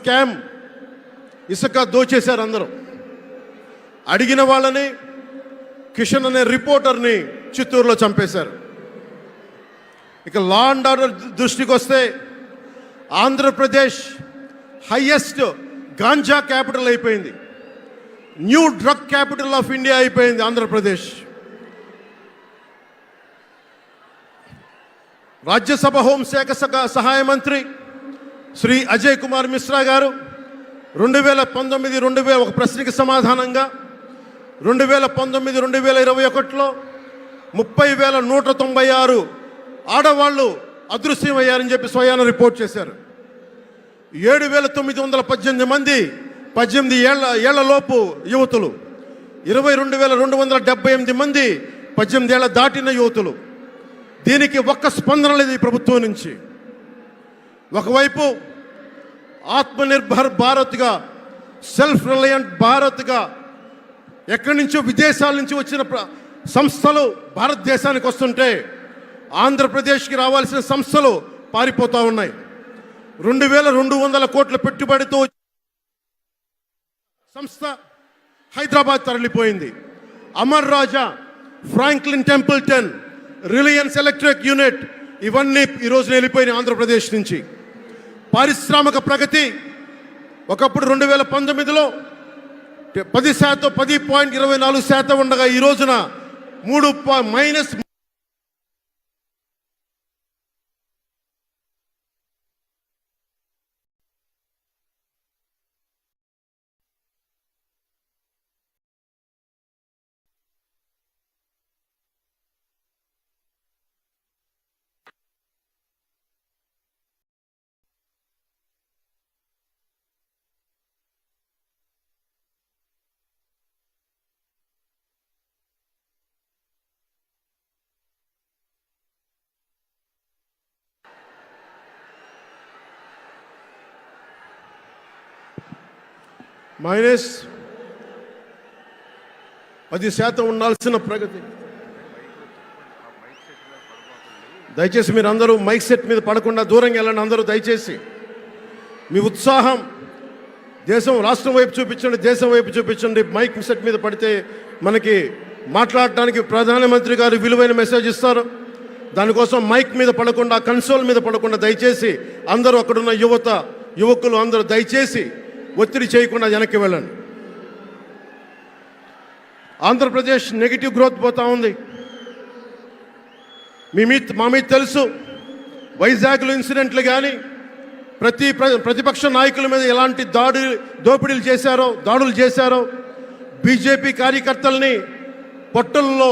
Scam. ఇసుక దోచేశారు అందరూ. అడిగిన వాళ్ళని, కిషన్ అనే రిపోర్టర్ని చిత్తూరులో చంపేశారు. ఇక లా అండ్ ఆర్డర్ దృష్టికి వస్తే ఆంధ్రప్రదేశ్ హైయెస్ట్ గాంజా క్యాపిటల్ అయిపోయింది. New drug capital of India అయిపోయింది ఆంధ్రప్రదేశ్. రాజ్యసభ హోంశాఖ సహాయ మంత్రి శ్రీ అజయ్ కుమార్ మిశ్రా గారు 2019 ఒక ప్రశ్నకి సమాధానంగా 2019-2021లో 30,196 ఆడవాళ్ళు అదృశ్యమయ్యారని చెప్పి స్వయాన రిపోర్ట్ చేశారు. 7,918 మంది 18 ఏళ్లలోపు యువతులు, 22,278 మంది 18 ఏళ్ల దాటిన యువతులు. దీనికి ఒక్క స్పందన లేదు ఈ ప్రభుత్వం నుంచి. ఒకవైపు ఆత్మనిర్భర్ భారత్గా, సెల్ఫ్ రిలయంట్ భారత్గా ఎక్కడి నుంచో విదేశాల నుంచి వచ్చిన సంస్థలు భారతదేశానికి వస్తుంటే ఆంధ్రప్రదేశ్కి రావాల్సిన సంస్థలు పారిపోతూ ఉన్నాయి. 2,200 కోట్ల పెట్టుబడితో సంస్థ హైదరాబాద్ తరలిపోయింది. Amar Raja, Franklin Templeton, Reliance Electric unit ఇవన్నీ ఈరోజు వెళ్ళిపోయినాయి ఆంధ్రప్రదేశ్ నుంచి. పారిశ్రామిక ప్రగతి ఒకప్పుడు 2019లో 10.24% ఉండగా ఈ రోజున -. -10% ఉండాల్సిన ప్రగతి. దయచేసి మీరు అందరూ మైక్ సెట్ మీద పడకుండా దూరంగా వెళ్ళండి. అందరూ దయచేసి మీ ఉత్సాహం రాష్ట్రం వైపు చూపించండి, దేశం వైపు చూపించండి. మైక్ సెట్ మీద పడితే మనకి మాట్లాడటానికి ప్రధానమంత్రి గారు విలువైన మెసేజ్ ఇస్తారు. దానికోసం మైక్ మీద పడకుండా, కన్సోల్ మీద పడకుండా దయచేసి అందరూ అక్కడున్న యువకులు అందరూ దయచేసి ఒత్తిడి చేయకుండా వెనక్కి వెళ్ళండి. ఆంధ్రప్రదేశ్ నెగిటివ్ గ్రోత్ పోతా ఉంది. మా మీద తెలుసు, వైజాగ్లో ఇన్సిడెంట్లు కానీ ప్రతిపక్ష నాయకుల మీద ఎలాంటి దాడులు చేశారో, బీజేపీ కార్యకర్తల్ని పొట్టల్లో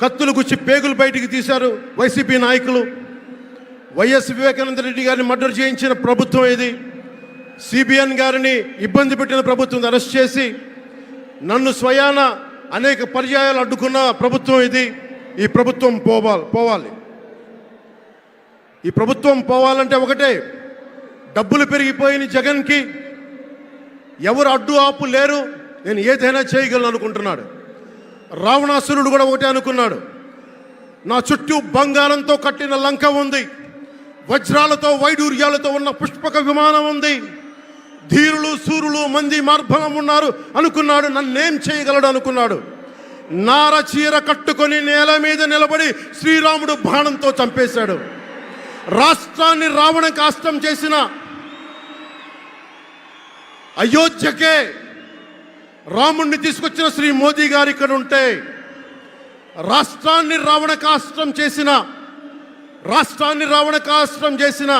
కత్తులు గుచ్చి పేగులు బయటికి తీశారు వైసీపీ నాయకులు. వైఎస్ వివేకానంద రెడ్డి గారిని మర్డర్ చేయించిన ప్రభుత్వం ఇది. సిబిఎన్ గారిని ఇబ్బంది పెట్టిన ప్రభుత్వం అరెస్ట్ చేసి నన్ను స్వయాన అనేక పర్యాయాలు అడ్డుకున్న ప్రభుత్వం ఇది. ఈ ప్రభుత్వం పోవాలి. ఈ ప్రభుత్వం పోవాలంటే ఒకటే, డబ్బులు పెరిగిపోయిన జగన్కి ఎవరు అడ్డు ఆపు లేరు, నేను ఏదైనా చేయగలను అనుకుంటున్నాడు. రావణాసురుడు కూడా ఒకటే అనుకున్నాడు, నా చుట్టూ బంగారంతో కట్టిన లంక ఉంది, వజ్రాలతో వైడూర్యాలతో ఉన్న పుష్పక విమానం ఉంది, ధీరులు సూరులు మంది మార్బలం ఉన్నారు అనుకున్నాడు. నన్నేం చేయగలడు అనుకున్నాడు. నార చీర కట్టుకొని నేల మీద నిలబడి శ్రీరాముడు బాణంతో చంపేశాడు. రాష్ట్రాన్ని రావణ కాష్టం చేసిన అయోధ్యకే రాముణ్ణి తీసుకొచ్చిన శ్రీ మోదీ గారు ఇక్కడ ఉంటే, రాష్ట్రాన్ని రావణ కాష్టం చేసిన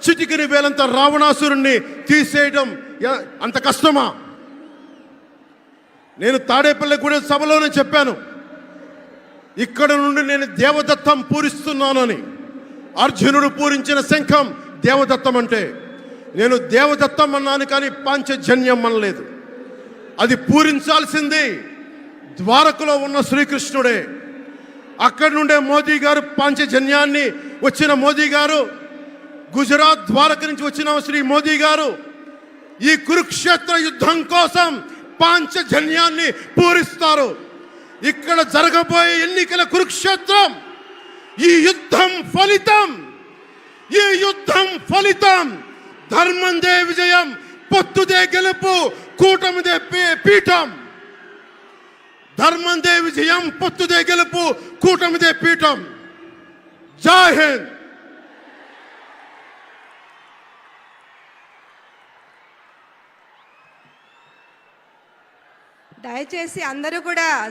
చిటికిని వేలంత రావణాసురుణ్ణి తీసేయడం అంత కష్టమా? నేను తాడేపల్లిగూడెం సభలోనే చెప్పాను, ఇక్కడ నుండి నేను దేవదత్తం పూరిస్తున్నానని. అర్జునుడు పూరించిన శంఖం దేవదత్తం అంటే, నేను దేవదత్తం అన్నాను కానీ పాంచజన్యం అనలేదు. అది పూరించాల్సింది ద్వారకలో ఉన్న శ్రీకృష్ణుడే. అక్కడి నుండే మోదీ గారు పాంచజన్యాన్ని వచ్చిన మోదీ గారు, గుజరాత్ ద్వారక నుంచి వచ్చిన శ్రీ మోదీ గారు ఈ కురుక్షేత్ర యుద్ధం కోసం పాంచజన్యాన్ని పూరిస్తారు. ఇక్కడ జరగబోయే ఎన్నికల కురుక్షేత్రం, ఈ యుద్ధం ఫలితం ధర్మందే విజయం, పొత్తుదే గెలుపు, కూటమిదే పీఠం. ధర్మందే విజయం, పొత్తుదే గెలుపు, కూటమిదే పీఠం. జై హింద్. దయచేసి అందరూ కూడా